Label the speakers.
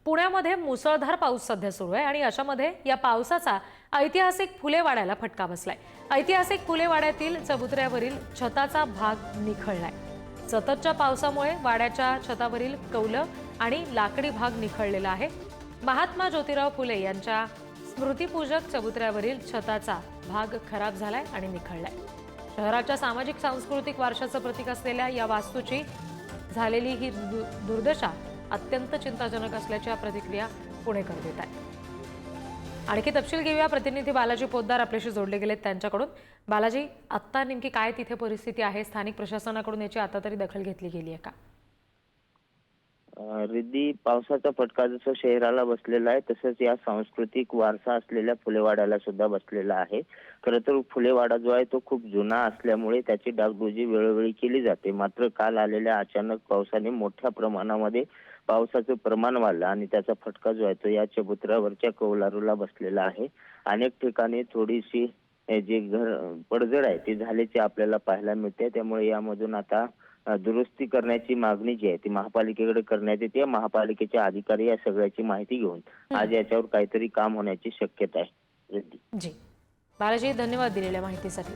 Speaker 1: पुण्यामध्ये मुसळधार पाऊस सध्या सुरू आहे आणि अशामध्ये या पावसाचा ऐतिहासिक फुलेवाड्याला फटका बसलाय। ऐतिहासिक फुलेवाड्यातील चबुतऱ्यावरील छताचा भाग निखळलाय। सततच्या पावसामुळे वाड्याच्या छतावरील कौलं आणि लाकडी भाग निखळलेला आहे। महात्मा ज्योतिराव फुले यांच्या स्मृतिपूजक चबुतऱ्यावरील छताचा भाग खराब झालाय आणि निखळलाय। शहराच्या सामाजिक सांस्कृतिक वारशाचं प्रतीक असलेल्या या वास्तूची झालेली ही दुर्दशा अत्यंत चिंताजनक असल्याच्या प्रतिक्रिया पुणेकर देत आहेत। आणखी तपशील घेऊया, प्रतिनिधी बालाजी पोद्दार आपल्याशी जोडले गेलेत त्यांच्याकडून। बालाजी, आत्ता नेमकी काय तिथे परिस्थिती आहे? स्थानिक प्रशासनाकडून याची आता तरी दखल घेतली गेली आहे का?
Speaker 2: रिद्धी, पावसाचा फटका जसं शहराला बसलेला आहे तसंच या सांस्कृतिक वारसा असलेल्या फुलेवाड्याला सुद्धा बसलेला आहे। खरं तर फुलेवाडा जो आहे तो खूप जुना असल्यामुळे त्याची डागडुजी वेळोवेळी केली जाते। मात्र काल आलेल्या अचानक पावसाने मोठ्या प्रमाणामध्ये पावसाचं प्रमाण वाढलं आणि त्याचा फटका जो आहे तो या चबुतऱ्यावरच्या कौलारूला बसलेला आहे। अनेक ठिकाणी थोडीशी जे घर पडझड आहे ती झाल्याचे आपल्याला पाहायला मिळते। त्यामुळे यामधून आता दुरुस्ती करण्याची मागणी जी आहे ती महापालिकेकडे करण्यात येते। महापालिकेचे अधिकारी या सगळ्याची माहिती घेऊन आज याच्यावर काहीतरी काम होण्याची शक्यता आहे।
Speaker 1: जी बालाजी, धन्यवाद दिलेल्या माहितीसाठी।